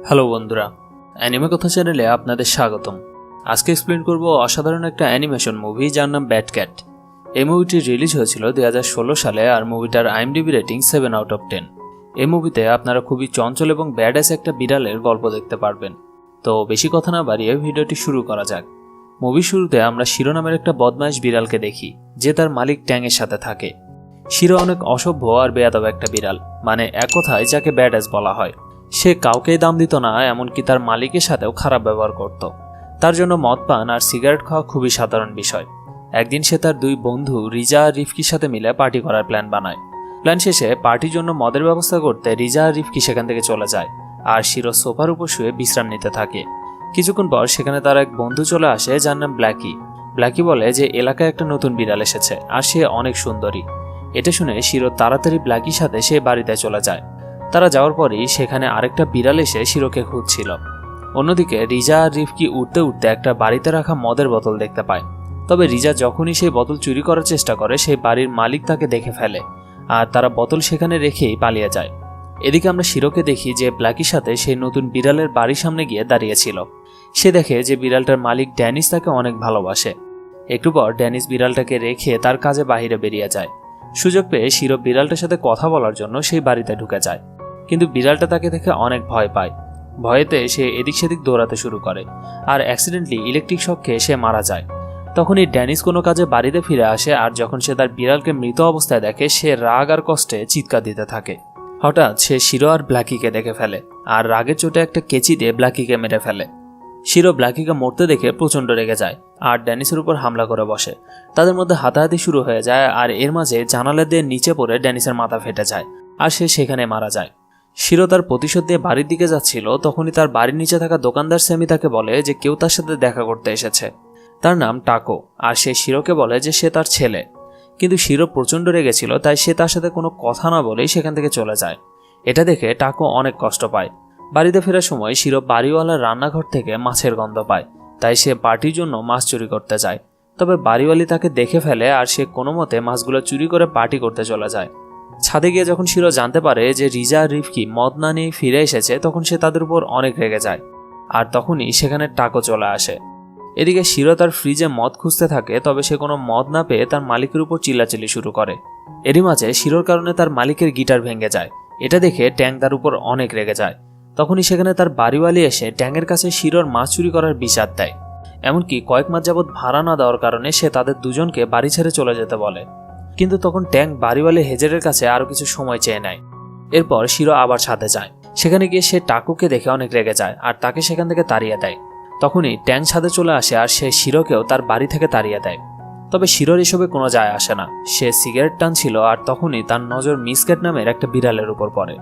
Hello বন্ধুরা, anime কথা চ্যানেলে আপনাদের স্বাগতম। আজকে এক্সপ্লেন করব অসাধারণ একটা অ্যানিমেশন মুভি যার নাম ব্যাট ক্যাট। এই মুভিটি রিলিজ হয়েছিল 2016 সালে আর মুভিটার আইএমডিবি রেটিং 7/10। এই মুভিতে আপনারা খুবই চঞ্চল এবং ব্যাডাস একটা বিড়ালের গল্প দেখতে পারবেন। তো বেশি কথা না বাড়িয়ে ভিডিওটি শুরু করা যাক। মুভির শুরুতে আমরা শিরো নামের একটা বদমাইশ বিড়ালকে দেখি, যে তার মালিক ট্যাংয়ের সাথে থাকে। শিরো অনেক অসভ্য আর বেয়াদব একটা বিড়াল, মানে এক কথায় যাকে ব্যাডাস বলা হয়। সে কাউকেই দাম দিত না, এমনকি তার মালিকের সাথেও খারাপ ব্যবহার করত। তার জন্য মদ পান আর সিগারেট খাওয়া খুবই সাধারণ বিষয়। একদিন সে তার দুই বন্ধু রিজা আর রিফকির সাথে মিলে পার্টি করার প্ল্যান বানায়। প্ল্যান শেষে পার্টির জন্য মদের ব্যবস্থা করতে রিজা আর রিফকি সেখান থেকে চলে যায়, আর শিরো সোফার উপর শুয়ে বিশ্রাম নিতে থাকে। কিছুক্ষণ পর সেখানে তার এক বন্ধু চলে আসে যার নাম ব্ল্যাকি। ব্ল্যাকি বলে যে এলাকায় একটা নতুন বিড়াল এসেছে আর সে অনেক সুন্দরী। এটা শুনে শিরো তাড়াতাড়ি ব্ল্যাকির সাথে সে বাড়িতে চলে যায়। তারা যাওয়ার পরই সেখানে আরেকটা বিড়াল এসে শিরোকে খুঁজছিল। অন্যদিকে রিজা আর রিফকি উঠতে উঠতে একটা বাড়িতে রাখা মদের বোতল দেখতে পায়। তবে রিজা যখনই সেই বোতল চুরি করার চেষ্টা করে, সেই বাড়ির মালিক তাকে দেখে ফেলে আর তারা বোতল সেখানে রেখেই পালিয়ে যায়। এদিকে আমরা শিরোকে দেখি যে ব্ল্যাকির সাথে সেই নতুন বিড়ালের বাড়ির সামনে গিয়ে দাঁড়িয়েছিল। সে দেখে যে বিড়ালটার মালিক ড্যানিস তাকে অনেক ভালোবাসে। একটু পর ড্যানিস বিড়ালটাকে রেখে তার কাজে বাইরে বেরিয়ে যায়। সুযোগ পেয়ে শিরো বিড়ালটার সাথে কথা বলার জন্য সেই বাড়িতে ঢুকে যায়, কিন্তু বিড়ালটা তাকে দেখে অনেক ভয় পায়। ভয়েতে সে এদিক সেদিক দৌড়াতে শুরু করে আর অ্যাক্সিডেন্টলি ইলেকট্রিক শক খেয়ে সে মারা যায়। তখনই ড্যানিস কোনো কাজে বাড়িতে ফিরে আসে, আর যখন সে তার বিড়ালকে মৃত অবস্থায় দেখে সে রাগ আর কষ্টে চিৎকার দিতে থাকে। হঠাৎ সে শিরো আর ব্ল্যাকিকে দেখে ফেলে আর রাগের চোটে একটা কেচি দিয়ে ব্ল্যাকিকে মেরে ফেলে। শিরো ব্ল্যাকিকে মরতে দেখে প্রচণ্ড রেগে যায় আর ড্যানিসের উপর হামলা করে বসে। তাদের মধ্যে হাতাহাতি শুরু হয়ে যায় আর এর মাঝে জানালা দিয়ে নিচে পড়ে ড্যানিসের মাথা ফেটে যায় আর সে সেখানে মারা যায়। শিরো তার প্রতিশোধ দিয়ে বাড়ির দিকে যাচ্ছিল, তখনই তার বাড়ির নিচে থাকা দোকানদার স্যামি তাকে বলে যে কেউ তার সাথে দেখা করতে এসেছে। তার নাম টাকো, আর সে শিরোকে বলে যে সে তার ছেলে। কিন্তু শিরো প্রচণ্ড রেগেছিল, তাই সে তার সাথে কোনো কথা না বলেই সেখান থেকে চলে যায়। এটা দেখে টাকো অনেক কষ্ট পায়। বাড়িতে ফেরার সময় শিরো বাড়িওয়ালার রান্নাঘর থেকে মাছের গন্ধ পায়, তাই সে পার্টির জন্য মাছ চুরি করতে যায়। তবে বাড়িওয়ালি তাকে দেখে ফেলে আর সে কোনো মতে মাছগুলো চুরি করে পার্টি করতে চলে যায়। ছাদে গিয়ে যখন শিরো জানতে পারে যে রিজা আর রিফকি মদ না নিয়ে ফিরে এসেছে, তখন সে তাদের উপর অনেক রেগে যায়। আর তখনই সেখানে টাকো চলে আসে। এদিকে শিরো তার ফ্রিজে মদ খুঁজতে থাকে, তবে সে কোনো মদ না পেয়ে তার মালিকের উপর চিল্লাচিল্লি শুরু করে। এরই মাঝে শিরোর কারণে তার মালিকের গিটার ভেঙে যায়। এটা দেখে ট্যাং তার উপর অনেক রেগে যায়। তখনই সেখানে তার বাড়িওয়ালি এসে ট্যাংয়ের কাছে শিরোর মাছ চুরি করার বিষাদ দেয়। এমনকি কয়েক মাস যাবৎ ভাড়া না দেওয়ার কারণে সে তাদের দুজনকে বাড়ি ছেড়ে চলে যেতে বলে। কিন্তু তখন ট্যাং বাড়িওয়ালি হেজারের কাছে আরও কিছু সময় চেয়ে নেয়। এরপর শিরো আবার ছাদে যায়। সেখানে গিয়ে সে টাকুকে দেখে অনেক রেগে যায় আর তাকে সেখান থেকে তাড়িয়ে দেয়। তখনই ট্যাং ছাদে চলে আসে আর সে শিরোকেও তার বাড়ি থেকে তাড়িয়ে দেয়। তবে শিরোর এসবে কোনো যায় আসে না। সে সিগারেট টানছিল আর তখনই তার নজর মিসক্যাট নামের একটা বিড়ালের উপর পড়ে।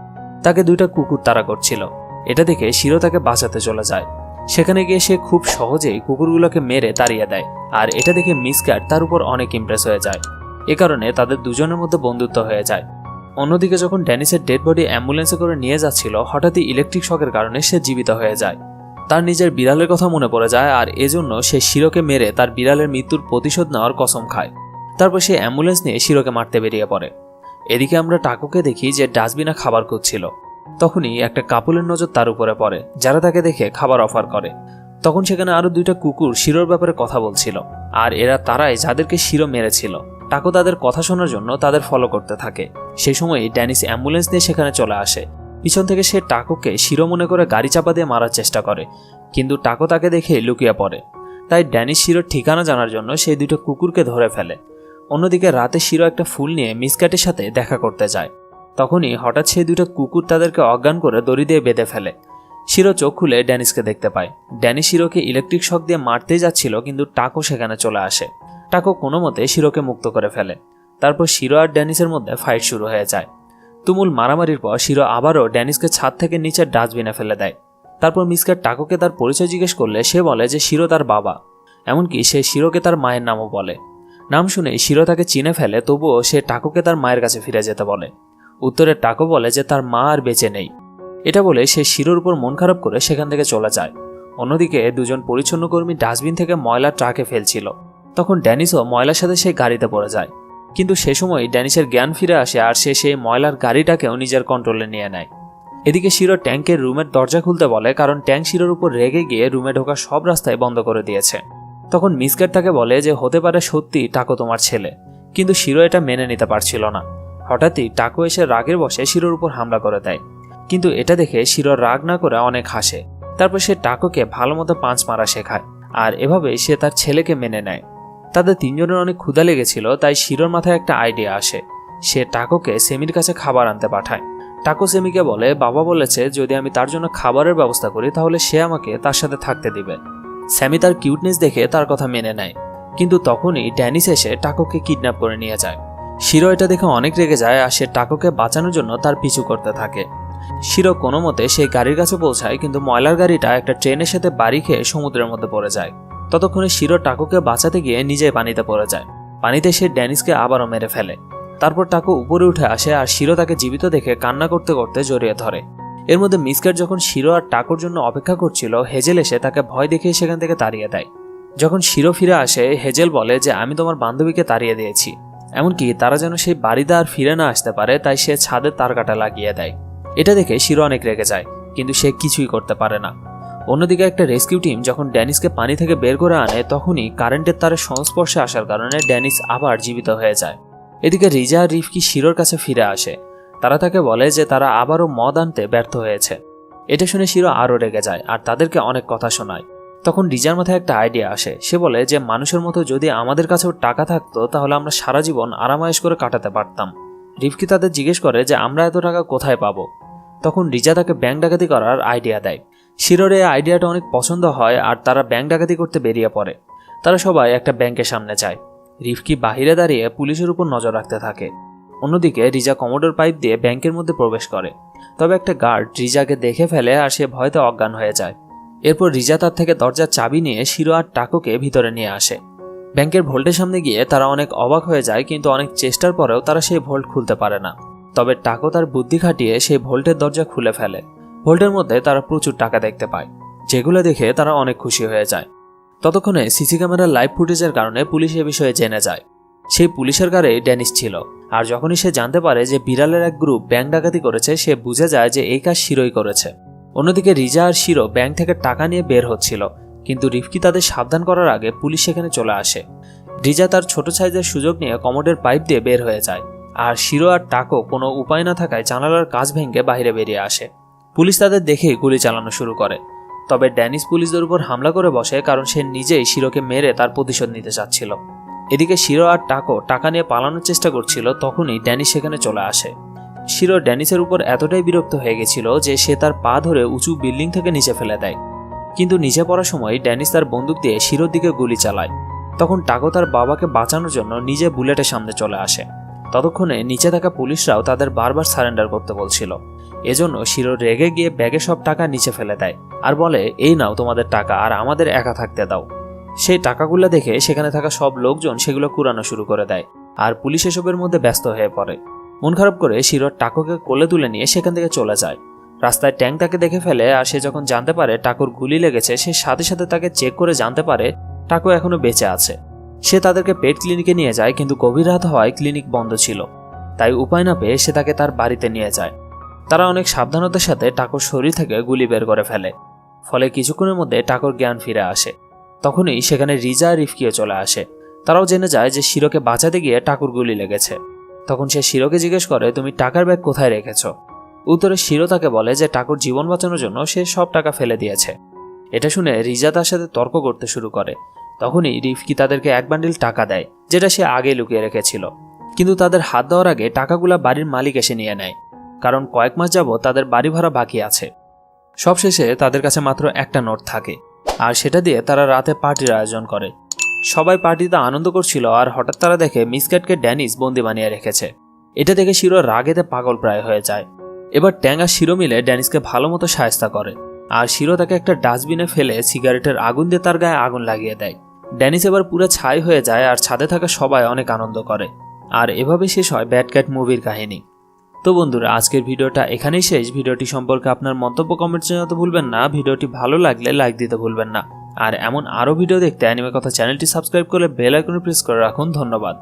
তাকে দুইটা কুকুর তাড়া করছিল। এটা দেখে শিরো তাকে বাঁচাতে চলে যায়। সেখানে গিয়ে সে খুব সহজেই কুকুরগুলোকে মেরে তাড়িয়ে দেয়, আর এটা দেখে মিসক্যাট তার উপর অনেক ইমপ্রেস হয়ে যায়। এ কারণে তাদের দুজনের মধ্যে বন্ধুত্ব হয়ে যায়। অন্যদিকে যখন ড্যানিসের ডেড বডি অ্যাম্বুলেন্সে করে নিয়ে যাচ্ছিল, হঠাৎই ইলেকট্রিক শকের কারণে সে জীবিত হয়ে যায়। তার নিজের বিড়ালের কথা মনে পড়ে যায় আর এজন্য সে শিরোকে মেরে তার বিড়ালের মৃত্যুর প্রতিশোধ নেওয়ার কসম খায়। তারপর সে অ্যাম্বুলেন্স নিয়ে শিরোকে মারতে বেরিয়ে পড়ে। এদিকে আমরা টাকুকে দেখি যে ডাস্টবিনে খাবার খুঁজছিল। তখনই একটা কাপলের নজর তার উপরে পড়ে, যারা তাকে দেখে খাবার অফার করে। তখন সেখানে আরো দুইটা কুকুর শিরোর ব্যাপারে কথা বলছিল, আর এরা তারাই যাদেরকে শিরো মেরেছিল। টাকো তাদের কথা শোনার জন্য তাদের ফলো করতে থাকে। সেই সময়ই ড্যানিস অ্যাম্বুলেন্স নিয়ে সেখানে চলে আসে। পিছন থেকে সে টাকোকে শিরো মনে করে গাড়ি চাপা দিয়ে মারার চেষ্টা করে, কিন্তু টাকো তাকে দেখে লুকিয়ে পড়ে। তাই ড্যানিস শিরোর ঠিকানা জানার জন্য সেই দুটো কুকুরকে ধরে ফেলে। অন্যদিকে রাতে শিরো একটা ফুল নিয়ে মিসক্যাটের সাথে দেখা করতে যায়। তখনই হঠাৎ সেই দুটো কুকুর তাদেরকে অজ্ঞান করে দড়ি দিয়ে বেঁধে ফেলে। শিরো চোখ খুলে ড্যানিসকে দেখতে পায়। ড্যানিস শিরোকে ইলেকট্রিক শক দিয়ে মারতেই যাচ্ছিল, কিন্তু টাকো সেখানে চলে আসে। টাকো কোনো মতে শিরোকে মুক্ত করে ফেলে। তারপর শিরো আর ড্যানিসের মধ্যে ফাইট শুরু হয়ে যায়। তুমুল মারামারির পর শিরো আবারও ড্যানিসকে ছাদ থেকে নিচে ডাস্টবিনে ফেলে দেয়। তারপর মিসক্যাট টাকোকে তার পরিচয় জিজ্ঞেস করলে সে বলে যে শিরো তার বাবা। এমনকি সে শিরোকে তার মায়ের নামও বলে। নাম শুনে শিরো তাকে চিনে ফেলে, তবুও সে টাকোকে তার মায়ের কাছে ফিরে যেতে বলে। উত্তরে টাকো বলে যে তার মা আর বেঁচে নেই। এটা বলে সে শিরোর উপর মন খারাপ করে সেখান থেকে চলে যায়। অন্যদিকে দুজন পরিচ্ছন্ন কর্মী ডাস্টবিন থেকে ময়লা ট্রাকে ফেলছিল। তখন ড্যানিসও ময়লার সাথে সেই গাড়িতে পড়ে যায়। কিন্তু সে সময় ড্যানিসের জ্ঞান ফিরে আসে আর সে সেই ময়লার গাড়িটাকেও নিজের কন্ট্রোলে নিয়ে নেয়। এদিকে শিরো ট্যাঙ্কের রুমের দরজা খুলতে বলে, কারণ ট্যাঙ্ক শিরোর উপর রেগে গিয়ে রুমে ঢোকার সব রাস্তায় বন্ধ করে দিয়েছে। তখন মিস ক্যাট তাকে বলে যে হতে পারে সত্যি টাকো তোমার ছেলে, কিন্তু শিরো এটা মেনে নিতে পারছিল না। হঠাৎই টাকো এসে রাগের বশে শিরোর উপর হামলা করে দেয়, কিন্তু এটা দেখে শিরো রাগ না করে অনেক হাসে। তারপর সে টাকোকে ভালো মতো পাঁচ মারা শেখায়, আর এভাবে সে তার ছেলেকে মেনে নেয়। তাদের তিনজনের অনেক ক্ষুধা লেগেছিল, তাই শিরোর মাথায় একটা আইডিয়া আসে। সে টাকোকে সেমির কাছে খাবার আনতে পাঠায়। টাকো সেমিকে বলে বাবা বলেছে যদি আমি তার জন্য খাবারের ব্যবস্থা করি তাহলে সে আমাকে তার সাথে থাকতে দিবে। স্যামি তার কিউটনেস দেখে তার কথা মেনে নেয়, কিন্তু তখনই ড্যানিস এসে টাকোকে কিডন্যাপ করে নিয়ে যায়। শিরো এটা দেখে অনেক রেগে যায়, আর সে টাকোকে বাঁচানোর জন্য তার পিছু করতে থাকে। শিরো কোনো মতে সেই গাড়ির কাছে পৌঁছায়, কিন্তু ময়লার গাড়িটা একটা ট্রেনের সাথে বাড়ি খেয়ে সমুদ্রের মধ্যে পড়ে যায়। ততক্ষণে শিরো টাকোকে বাঁচাতে গিয়ে নিজেই পানিতে পড়ে যায়। পানিতে সে ড্যানিসকে আবারও মেরে ফেলে। তারপর টাকো উপরে উঠে আসে, আর শিরো তাকে জীবিত দেখে কান্না করতে করতে জড়িয়ে ধরে। এর মধ্যে মিস ক্যাট যখন শিরো আর টাকোর জন্য অপেক্ষা করছিল, হেজেল এসে তাকে ভয় দেখিয়ে সেখান থেকে তাড়িয়ে দেয়। যখন শিরো ফিরে আসে, হেজেল বলে যে আমি তোমার বান্ধবীকে তাড়িয়ে দিয়েছি, এমনকি তারা যেন সেই বাড়িতে আর ফিরে না আসতে পারে, তাই সে ছাদে তার কাটা লাগিয়ে দেয়। এটা দেখে শিরো অনেক রেগে যায়, কিন্তু সে কিছুই করতে পারে না। অন্যদিকে একটা রেস্কিউ টিম যখন ড্যানিসকে পানি থেকে বের করে আনে, তখনই কারেন্টের তারের সংস্পর্শে আসার কারণে ড্যানিস আবার জীবিত হয়ে যায়। এদিকে রিজা আর রিফকি শিরোর কাছে ফিরে আসে। তারা তাকে বলে যে তারা আবারও মদ আনতে ব্যর্থ হয়েছে। এটা শুনে শিরো আরও রেগে যায় আর তাদেরকে অনেক কথা শোনায়। তখন রিজার মাথায় একটা আইডিয়া আসে। সে বলে যে মানুষের মতো যদি আমাদের কাছেও টাকা থাকতো তাহলে আমরা সারা জীবন আরামায়েশ করে কাটাতে পারতাম। রিফকি তাদের জিজ্ঞেস করে যে আমরা এত টাকা কোথায় পাবো। তখন রিজা তাকে ব্যাংক ডাকাতি করার আইডিয়া দেয়। শিরোর এই আইডিয়াটা অনেক পছন্দ হয়, আর তারা ব্যাংক ডাকাতি করতে বেরিয়ে পড়ে। তারা সবাই একটা ব্যাংকের সামনে যায়। রিফকি বাহিরে দাঁড়িয়ে পুলিশের উপর নজর রাখতে থাকে। অন্যদিকে রিজা কমোডোর পাইপ দিয়ে ব্যাংকের মধ্যে প্রবেশ করে, তবে একটা গার্ড রিজাকে দেখে ফেলে আর সে ভয়তে অজ্ঞান হয়ে যায়। এরপর রিজা তার থেকে দরজার চাবি নিয়ে শিরো আর টাকোকে ভিতরে নিয়ে আসে। ব্যাংকের ভোল্টের সামনে গিয়ে তারা অনেক অবাক হয়ে যায়, কিন্তু অনেক চেষ্টার পরেও তারা সেই ভোল্ট খুলতে পারে না। তবে টাকো তার বুদ্ধি খাটিয়ে সেই ভোল্টের দরজা খুলে ফেলে। ভোল্টের মধ্যে তারা প্রচুর টাকা দেখতে পায়, যেগুলো দেখে তারা অনেক খুশি হয়ে যায়। ততক্ষণে সিসি ক্যামেরার লাইভ ফুটেজের কারণে পুলিশ এ বিষয়ে জেনে যায়। সেই পুলিশের গাড়ি ড্যানিস ছিল, আর যখনই সে জানতে পারে যে বিড়ালের এক গ্রুপ ব্যাংক ডাকাতি করেছে, সে বুঝে যায় যে এই কাজ শিরোই করেছে। অন্যদিকে রিজা আর শিরো ব্যাংক থেকে টাকা নিয়ে বের হচ্ছিল, কিন্তু রিফকি তাদের সাবধান করার আগে পুলিশ সেখানে চলে আসে। রিজা তার ছোট সাইজের সুযোগ নিয়ে কমোডের পাইপ দিয়ে বের হয়ে যায়, আর শিরো আর টাকো কোনো উপায় না থাকায় জানালার কাঁচ ভেঙে বাইরে বেরিয়ে আসে। পুলিশ তাদের দেখেই গুলি চালানো শুরু করে, তবে ড্যানিস পুলিশদের উপর হামলা করে বসে, কারণ সে নিজেই শিরোকে মেরে তার প্রতিশোধ নিতে চাচ্ছিল। এদিকে শিরো আর টাকো টাকা নিয়ে পালানোর চেষ্টা করছিল, তখনই ড্যানিস সেখানে চলে আসে। শিরো ড্যানিসের উপর এতটাই বিরক্ত হয়ে গেছিল যে সে তার পা ধরে উঁচু বিল্ডিং থেকে নিচে ফেলে দেয়, কিন্তু নিচে পড়ার সময় ড্যানিস তার বন্দুক দিয়ে শিরোর দিকে গুলি চালায়। তখন টাকো তার বাবাকে বাঁচানোর জন্য নিজে বুলেটের সামনে চলে আসে। ততক্ষণে নিচে থাকা পুলিশরাও তাদের বারবার সারেন্ডার করতে বলছিল। এজন্য শিরো রেগে গিয়ে ব্যাগে সব টাকা নিচে ফেলে দেয় আর বলে এই নাও তোমাদের টাকা, আর আমাদের একা থাকতে দাও। সেই টাকাগুলো দেখে সেখানে থাকা সব লোকজন সেগুলো কুড়ানো শুরু করে দেয়, আর পুলিশ এসবের মধ্যে ব্যস্ত হয়ে পড়ে। মন খারাপ করে শিরো টাকোকে কোলে তুলে নিয়ে সেখান থেকে চলে যায়। রাস্তায় ট্যাঙ্ক তাকে দেখে ফেলে, আর সে যখন জানতে পারে টাকোর গুলি লেগেছে, সে সাথে সাথে তাকে চেক করে জানতে পারে টাকো এখনো বেঁচে আছে। সে তাদেরকে পেট ক্লিনিকে নিয়ে যায়, কিন্তু গভীর রাত হওয়ায় ক্লিনিক বন্ধ ছিল, তাই উপায় না পেয়ে সে তাকে তার বাড়িতে নিয়ে যায়। তারা অনেক সাবধানতার সাথে টাকোর শরীর থেকে গুলি বের করে ফেলে, ফলে কিছুক্ষণের মধ্যে টাকোর জ্ঞান ফিরে আসে। তখনই সেখানে রিজা আর রিফকিও চলে আসে। তারাও জেনে যায় যে শিরোকে বাঁচাতে গিয়ে টাকুর গুলি লেগেছে। তখন সে শিরোকে জিজ্ঞেস করে তুমি টাকার ব্যাগ কোথায় রেখেছ? উত্তরে শিরো তাকে বলে যে টাকুর জীবন বাঁচানোর জন্য সে সব টাকা ফেলে দিয়েছে। এটা শুনে রিজা তার সাথে তর্ক করতে শুরু করে। তখনই রিফকি তাদেরকে এক বান্ডিল টাকা দেয়, যেটা সে আগে লুকিয়ে রেখেছিল, কিন্তু তাদের হাত দেওয়ার আগে টাকাগুলা বাড়ির মালিক এসে নিয়ে নেয়, কারণ কয়েক মাস যাবত তাদের বাড়ি ভাড়া বাকি আছে। সবশেষে তাদের কাছে মাত্র একটা নোট থাকে, আর সেটা দিয়ে তারা রাতে পার্টির আয়োজন করে। সবাই পার্টিতে আনন্দ করছিল, আর হঠাৎ তারা দেখে মিস ক্যাটকে ড্যানিস বন্দি বানিয়ে রেখেছে। এটা দেখে শিরো রাগেতে পাগল প্রায় হয়ে যায়। এবার ট্যাং আর শিরো মিলে ড্যানিসকে ভালো মতো সাহায্য করে, আর শিরো তাকে একটা ডাস্টবিনে ফেলে সিগারেটের আগুন দিয়ে তার গায়ে আগুন লাগিয়ে দেয়। ড্যানিস এবার পুরো ছাই হয়ে যায়, আর ছাদে থাকা সবাই অনেক আনন্দ করে। আর এভাবে শেষ হয় ব্যাড ক্যাট মুভির কাহিনী। তো বন্ধুরা, আজকের ভিডিওটা এখানেই শেষ। ভিডিওটি সম্পর্কে আপনার মন্তব্য কমেন্ট জানাতে ভুলবেন না। ভিডিওটি ভালো লাগলে লাইক দিতে ভুলবেন না। আর এমন আরও ভিডিও দেখতে অ্যানিমে কথা চ্যানেলটি সাবস্ক্রাইব করে বেল আইকনে প্রেস করে রাখুন। ধন্যবাদ।